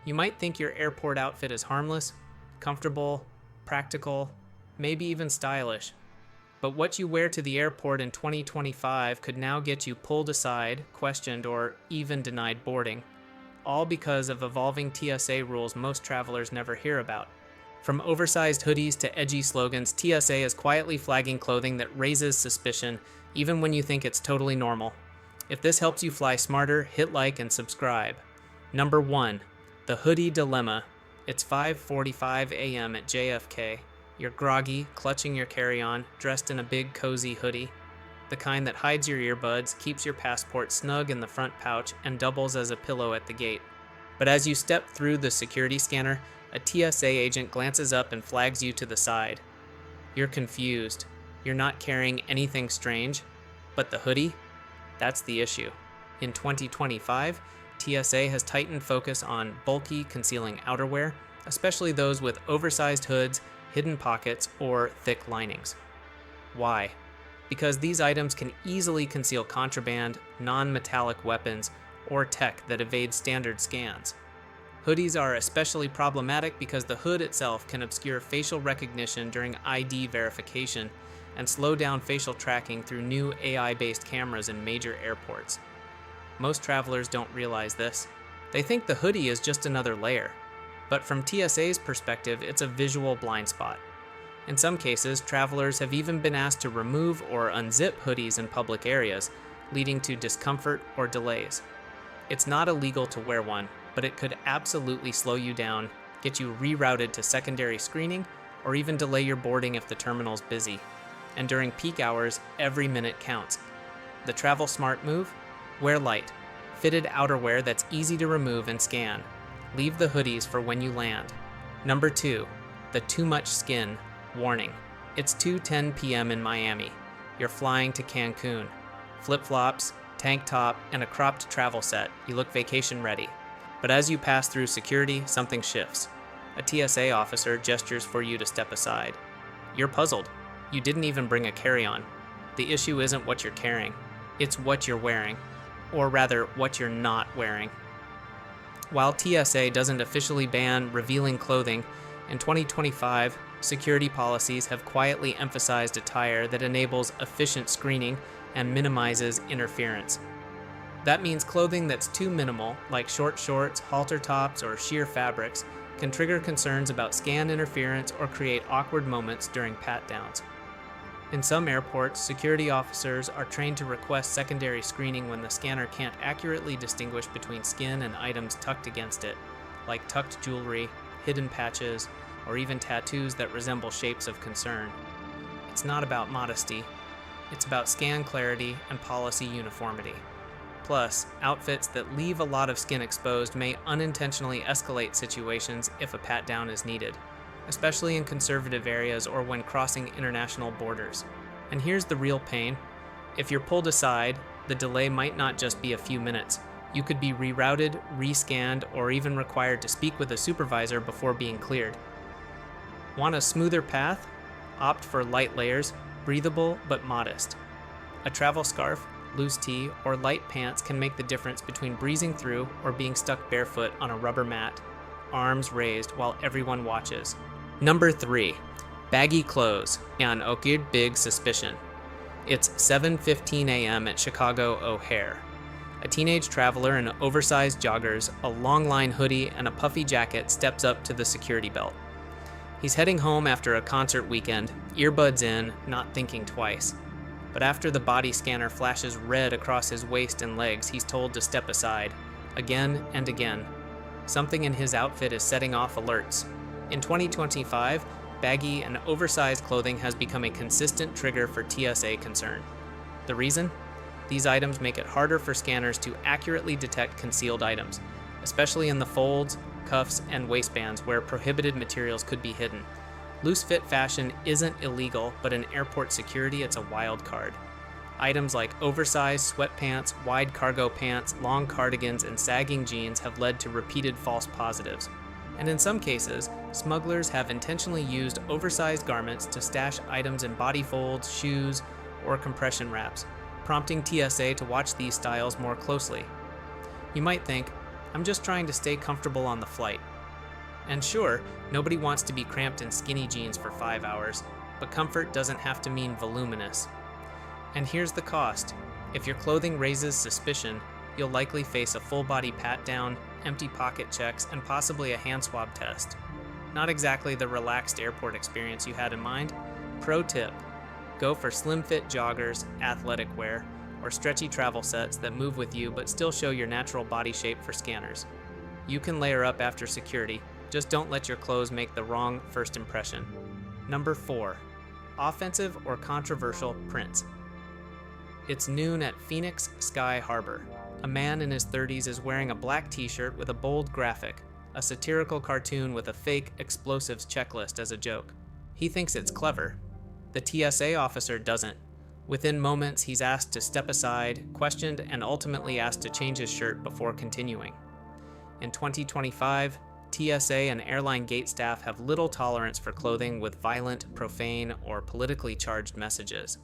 You might think your airport outfit is harmless, comfortable, practical, maybe even stylish. But what you wear to the airport in 2025 could now get you pulled aside, questioned, or even denied boarding, all because of evolving TSA rules most travelers never hear about. From oversized hoodies to edgy slogans, TSA is quietly flagging clothing that raises suspicion, even when you think it's totally normal. If this helps you fly smarter, hit like and subscribe. Number 1. The Hoodie Dilemma. It's 5:45 a.m. at JFK. You're groggy, clutching your carry-on, dressed in a big cozy hoodie. The kind that hides your earbuds, keeps your passport snug in the front pouch, and doubles as a pillow at the gate. But as you step through the security scanner, a TSA agent glances up and flags you to the side. You're confused. You're not carrying anything strange, but the hoodie? That's the issue. In 2025, TSA has tightened focus on bulky, concealing outerwear, especially those with oversized hoods, hidden pockets, or thick linings. Why? Because these items can easily conceal contraband, non-metallic weapons, or tech that evades standard scans. Hoodies are especially problematic because the hood itself can obscure facial recognition during ID verification and slow down facial tracking through new AI-based cameras in major airports. Most travelers don't realize this. They think the hoodie is just another layer. But from TSA's perspective, it's a visual blind spot. In some cases, travelers have even been asked to remove or unzip hoodies in public areas, leading to discomfort or delays. It's not illegal to wear one, but it could absolutely slow you down, get you rerouted to secondary screening, or even delay your boarding if the terminal's busy. And during peak hours, every minute counts. The travel smart move? Wear light, fitted outerwear that's easy to remove and scan. Leave the hoodies for when you land. Number 2, the too much skin warning. It's 2:10 p.m. in Miami. You're flying to Cancun. Flip-flops, tank top, and a cropped travel set. You look vacation ready. But as you pass through security, something shifts. A TSA officer gestures for you to step aside. You're puzzled. You didn't even bring a carry-on. The issue isn't what you're carrying. It's what you're wearing. Or rather, what you're not wearing. While TSA doesn't officially ban revealing clothing, in 2025, security policies have quietly emphasized attire that enables efficient screening and minimizes interference. That means clothing that's too minimal, like short shorts, halter tops, or sheer fabrics, can trigger concerns about scan interference or create awkward moments during pat-downs. In some airports, security officers are trained to request secondary screening when the scanner can't accurately distinguish between skin and items tucked against it, like tucked jewelry, hidden patches, or even tattoos that resemble shapes of concern. It's not about modesty. It's about scan clarity and policy uniformity. Plus, outfits that leave a lot of skin exposed may unintentionally escalate situations if a pat-down is needed, especially in conservative areas or when crossing international borders. And here's the real pain. If you're pulled aside, the delay might not just be a few minutes. You could be rerouted, rescanned, or even required to speak with a supervisor before being cleared. Want a smoother path? Opt for light layers, breathable but modest. A travel scarf, loose tee, or light pants can make the difference between breezing through or being stuck barefoot on a rubber mat, arms raised while everyone watches. Number 3, baggy clothes and okid big suspicion. It's 7:15 a.m. at Chicago O'Hare. A teenage traveler in oversized joggers, a long-line hoodie, and a puffy jacket steps up to the security belt. He's heading home after a concert weekend, earbuds in, not thinking twice. But after the body scanner flashes red across his waist and legs, he's told to step aside, again and again. Something in his outfit is setting off alerts. In 2025, baggy and oversized clothing has become a consistent trigger for TSA concern. The reason? These items make it harder for scanners to accurately detect concealed items, especially in the folds, cuffs, and waistbands where prohibited materials could be hidden. Loose fit fashion isn't illegal, but in airport security, it's a wild card. Items like oversized sweatpants, wide cargo pants, long cardigans, and sagging jeans have led to repeated false positives. And in some cases, smugglers have intentionally used oversized garments to stash items in body folds, shoes, or compression wraps, prompting TSA to watch these styles more closely. You might think, I'm just trying to stay comfortable on the flight. And sure, nobody wants to be cramped in skinny jeans for 5 hours, but comfort doesn't have to mean voluminous. And here's the cost. If your clothing raises suspicion, you'll likely face a full-body pat-down, empty pocket checks, and possibly a hand swab test. Not exactly the relaxed airport experience you had in mind. Pro tip: go for slim-fit joggers, athletic wear, or stretchy travel sets that move with you but still show your natural body shape for scanners. You can layer up after security, just don't let your clothes make the wrong first impression. Number 4. Offensive or controversial prints. It's noon at Phoenix Sky Harbor. A man in his 30s is wearing a black t-shirt with a bold graphic, a satirical cartoon with a fake explosives checklist as a joke. He thinks it's clever. The TSA officer doesn't. Within moments, he's asked to step aside, questioned, and ultimately asked to change his shirt before continuing. In 2025, TSA and airline gate staff have little tolerance for clothing with violent, profane, or politically charged messages.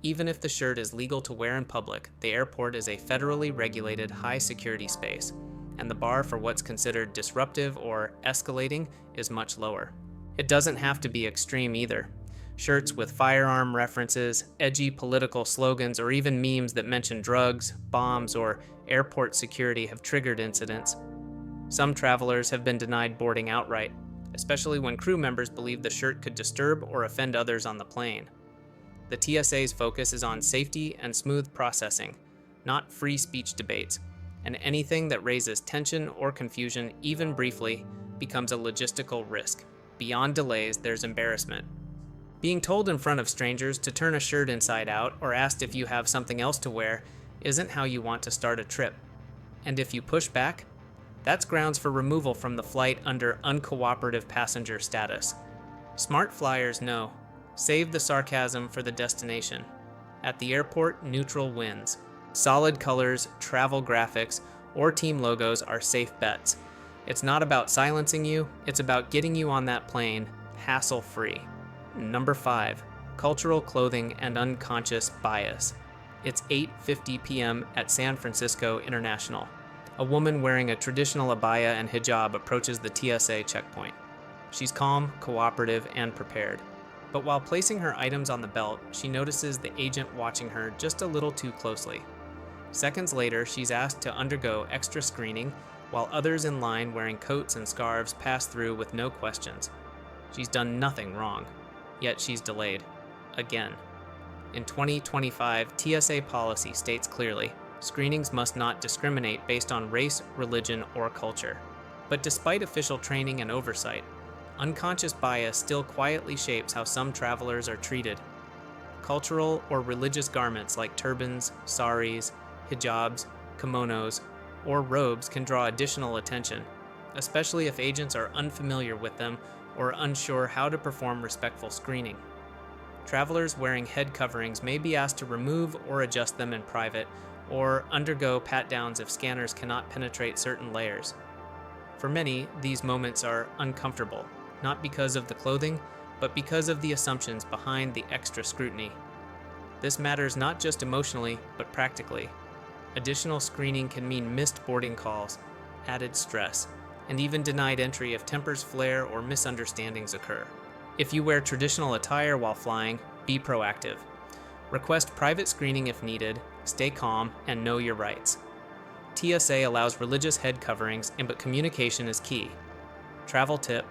Even if the shirt is legal to wear in public, the airport is a federally regulated high-security space, and the bar for what's considered disruptive or escalating is much lower. It doesn't have to be extreme either. Shirts with firearm references, edgy political slogans, or even memes that mention drugs, bombs, or airport security have triggered incidents. Some travelers have been denied boarding outright, especially when crew members believe the shirt could disturb or offend others on the plane. The TSA's focus is on safety and smooth processing, not free speech debates, and anything that raises tension or confusion, even briefly, becomes a logistical risk. Beyond delays, there's embarrassment. Being told in front of strangers to turn a shirt inside out or asked if you have something else to wear isn't how you want to start a trip. And if you push back, that's grounds for removal from the flight under uncooperative passenger status. Smart flyers know. Save the sarcasm for the destination. At the airport, neutral wins. Solid colors, travel graphics, or team logos are safe bets. It's not about silencing you, it's about getting you on that plane, hassle-free. Number 5. Cultural clothing and unconscious bias. It's 8:50 p.m. at San Francisco International. A woman wearing a traditional abaya and hijab approaches the TSA checkpoint. She's calm, cooperative, and prepared. But while placing her items on the belt, she notices the agent watching her just a little too closely. Seconds later, she's asked to undergo extra screening, while others in line wearing coats and scarves pass through with no questions. She's done nothing wrong, yet she's delayed. Again. In 2025, TSA policy states clearly, screenings must not discriminate based on race, religion, or culture. But despite official training and oversight, unconscious bias still quietly shapes how some travelers are treated. Cultural or religious garments like turbans, saris, hijabs, kimonos, or robes can draw additional attention, especially if agents are unfamiliar with them or unsure how to perform respectful screening. Travelers wearing head coverings may be asked to remove or adjust them in private, or undergo pat-downs if scanners cannot penetrate certain layers. For many, these moments are uncomfortable, not because of the clothing, but because of the assumptions behind the extra scrutiny. This matters not just emotionally, but practically. Additional screening can mean missed boarding calls, added stress, and even denied entry if tempers flare or misunderstandings occur. If you wear traditional attire while flying, be proactive. Request private screening if needed, stay calm, and know your rights. TSA allows religious head coverings, but communication is key. Travel tip: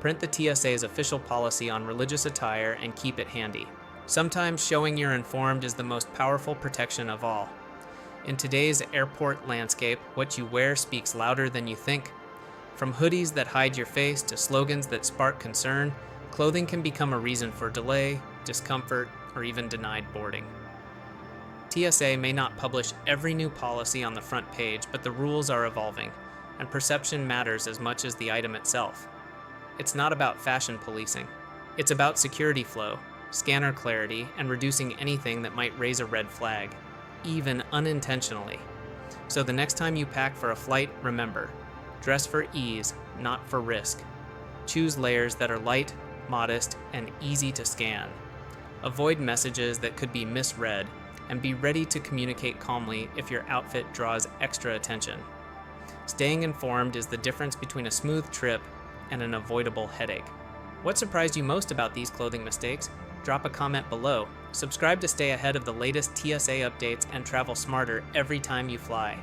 print the TSA's official policy on religious attire and keep it handy. Sometimes showing you're informed is the most powerful protection of all. In today's airport landscape, what you wear speaks louder than you think. From hoodies that hide your face to slogans that spark concern, clothing can become a reason for delay, discomfort, or even denied boarding. TSA may not publish every new policy on the front page, but the rules are evolving, and perception matters as much as the item itself. It's not about fashion policing. It's about security flow, scanner clarity, and reducing anything that might raise a red flag, even unintentionally. So the next time you pack for a flight, remember, dress for ease, not for risk. Choose layers that are light, modest, and easy to scan. Avoid messages that could be misread, and be ready to communicate calmly if your outfit draws extra attention. Staying informed is the difference between a smooth trip and an avoidable headache. What surprised you most about these clothing mistakes? Drop a comment below. Subscribe to stay ahead of the latest TSA updates and travel smarter every time you fly.